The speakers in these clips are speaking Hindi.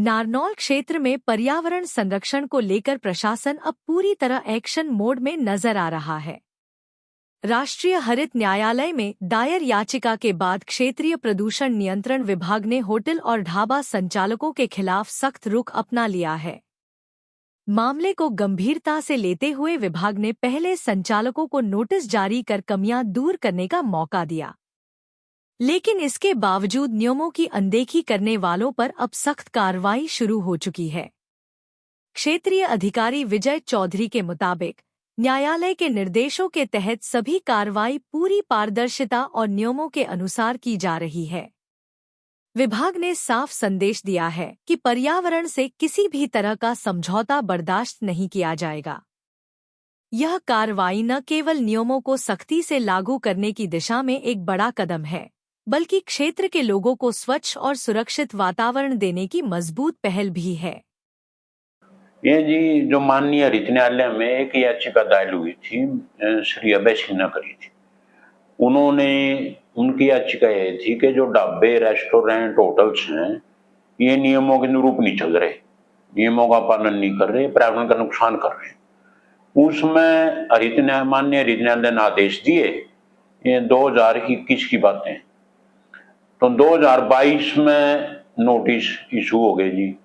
नारनौल क्षेत्र में पर्यावरण संरक्षण को लेकर प्रशासन अब पूरी तरह एक्शन मोड में नजर आ रहा है। राष्ट्रीय हरित न्यायालय में दायर याचिका के बाद क्षेत्रीय प्रदूषण नियंत्रण विभाग ने होटल और ढाबा संचालकों के खिलाफ सख्त रुख अपना लिया है। मामले को गंभीरता से लेते हुए विभाग ने पहले संचालकों को नोटिस जारी कर कमियां दूर करने का मौका दिया, लेकिन इसके बावजूद नियमों की अनदेखी करने वालों पर अब सख्त कार्रवाई शुरू हो चुकी है। क्षेत्रीय अधिकारी विजय चौधरी के मुताबिक न्यायालय के निर्देशों के तहत सभी कार्रवाई पूरी पारदर्शिता और नियमों के अनुसार की जा रही है। विभाग ने साफ संदेश दिया है कि पर्यावरण से किसी भी तरह का समझौता बर्दाश्त नहीं किया जाएगा। यह कार्रवाई न केवल नियमों को सख्ती से लागू करने की दिशा में एक बड़ा कदम है, बल्कि क्षेत्र के लोगों को स्वच्छ और सुरक्षित वातावरण देने की मजबूत पहल भी है। ये जी जो माननीय हरित न्यायालय में एक याचिका दायर हुई थी, श्री अभय सिंह ने करी थी। उनकी याचिका ये थी कि जो ढाबे, रेस्टोरेंट, होटल्स हैं, ये नियमों के अनुरूप नहीं चल रहे, नियमों का पालन नहीं कर रहे, पर्यावरण का नुकसान कर रहे हैं। उसमें माननीय हरित न्यायालय ने आदेश दिए। ये 2021 की बातें, तो 2022 में नोटिस इशू हो गए जी।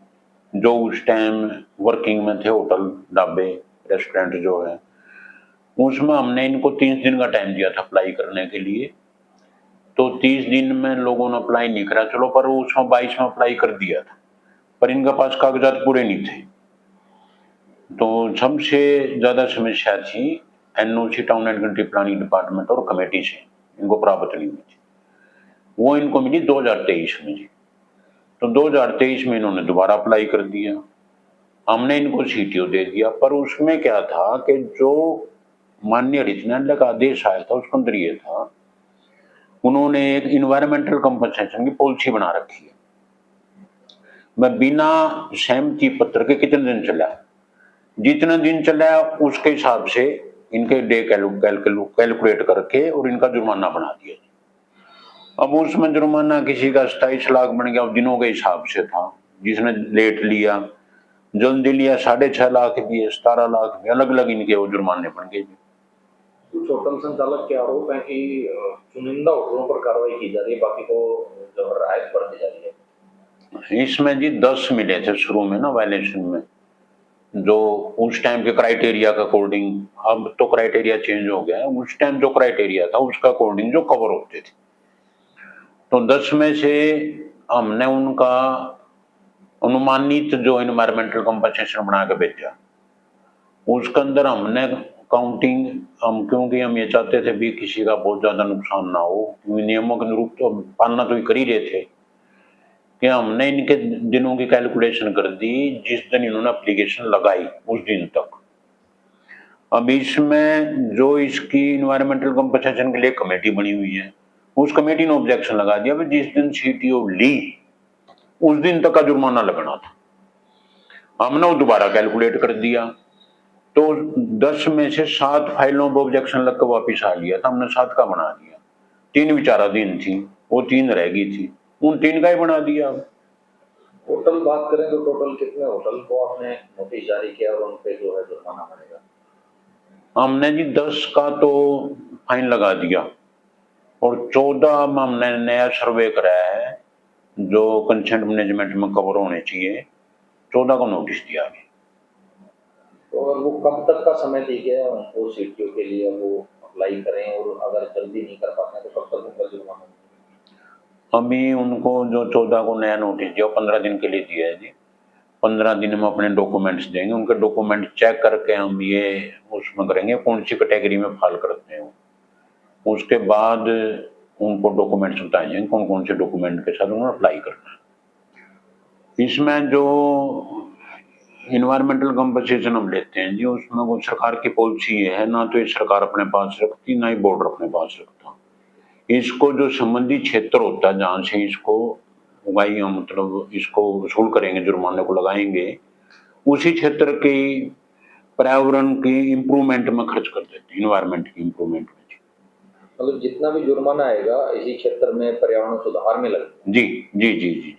जो उस टाइम वर्किंग में थे होटल, ढाबे, रेस्टोरेंट जो है, उसमें हमने इनको 30 दिन का टाइम दिया था अप्लाई करने के लिए। तो 30 दिन में लोगों ने अप्लाई नहीं करा, चलो, पर उसमें 22 में अप्लाई कर दिया था, पर इनके पास कागजात पूरे नहीं थे। तो सबसे ज्यादा समस्या थी NOC, town and country planning department और कमेटी से इनको प्राप्त नहीं हुई थी। वो इनको मिली 2023 में जी। तो 2023 में इन्होंने दोबारा अप्लाई कर दिया, हमने इनको सीटीओ दे दिया। पर उसमें क्या था कि जो माननीय हरित न्यायालय का आदेश आया था उसके अंदर ये था, उन्होंने एक इन्वायरमेंटल कंपनसेशन की पॉलिसी बना रखी है। मैं बिना सहमति पत्र के कितने दिन चला, जितने दिन चला उसके हिसाब से इनके डे कैलकुलेट करके और इनका जुर्माना बना दिया। अब उसमें जुर्माना किसी का 27 लाख बन गया, दिनों के हिसाब से था। जिसने लेट लिया, जल्दी लिया, 6.5 लाख दिए, 17 लाख, अलग अलग इनके वो जुर्माने बन गए। कुछ होटल संचालक के आरोप है कि चुनिंदा होटलों पर कार्रवाई की जा रही है, बाकी को जो राहत बढ़ती जा रही है। इसमें जी 10 मिले थे शुरू में ना वायलेशन में, जो उस टाइम के क्राइटेरिया के अकॉर्डिंग। अब तो क्राइटेरिया चेंज हो गया है, उस टाइम जो क्राइटेरिया था उसका अकॉर्डिंग जो कवर होते थे। तो 10 में से हमने उनका अनुमानित जो इन्वायरमेंटल कंपनसेशन बना के भेजा, उसके अंदर हमने काउंटिंग, क्योंकि हम ये चाहते थे भी किसी का बहुत ज्यादा नुकसान ना हो, क्योंकि नियमों के अनुरूप तो पालना तो कर ही रहे थे, कि हमने इनके दिनों की कैलकुलेशन कर दी जिस दिन इन्होंने एप्लीकेशन लगाई उस दिन तक। अब इसमें जो इसकी इन्वायरमेंटल कंपनसेशन के लिए कमेटी बनी हुई है, उस कमेटी ने ऑब्जेक्शन लगा दिया कि जिस दिन सीटीओ ली उस दिन तक का जुर्माना लगना था। हमने वो दोबारा कैलकुलेट कर दिया, तो 10 में से 7 फाइलों पर ऑब्जेक्शन लग कर वापिस आ गया था, हमने 7 का बना दिया। 3 विचाराधीन थी, वो 3 रह गई थी, उन 3 का ही बना दिया। टोटल बात करें तो टोटल कितने होटल को आपने नोटिस जारी किया और उन पे जो है जुर्माना बनेगा? हमने जी 10 का तो फाइन लगा दिया और 14 में हमने नया सर्वे कराया है जो कंसेंट मैनेजमेंट में कवर होने चाहिए, 14 को नोटिस दिया गया। तो अगर वो कब तक का समय दी गया है उनको सीटीओ के लिए, वो अप्लाई करें, और अगर जल्दी नहीं कर पाते हैं तो कब तक उनका जुर्माना? अभी उनको जो 14 को नया नोटिस दिया 15 दिन के लिए दिया है जी। 15 दिन में अपने डॉक्यूमेंट्स देंगे, उनके डॉक्यूमेंट चेक करके हम ये उसमें करेंगे कौन सी कैटेगरी में फाइल करते हैं। उसके बाद उनको डॉक्यूमेंट्स बताए जाएंगे कौन कौन से डॉक्यूमेंट के साथ उन्होंने अप्लाई करना है। इसमें जो इन्वायरमेंटल कंपनसेशन हम लेते हैं जी, उसमें वो सरकार की पॉलिसी है ना, तो ये सरकार अपने पास रखती, ना ही बोर्ड अपने पास रखता। इसको जो संबंधित क्षेत्र होता है जहाँ से इसको उगाई, हम मतलब इसको वसूल करेंगे, जुर्माने को लगाएंगे, उसी क्षेत्र के पर्यावरण की इम्प्रूवमेंट में खर्च कर देते हैं, इन्वायरमेंट की इम्प्रूवमेंट में। मतलब जितना भी जुर्माना आएगा इसी क्षेत्र में पर्यावरण सुधार में लगेगा। जी जी जी जी।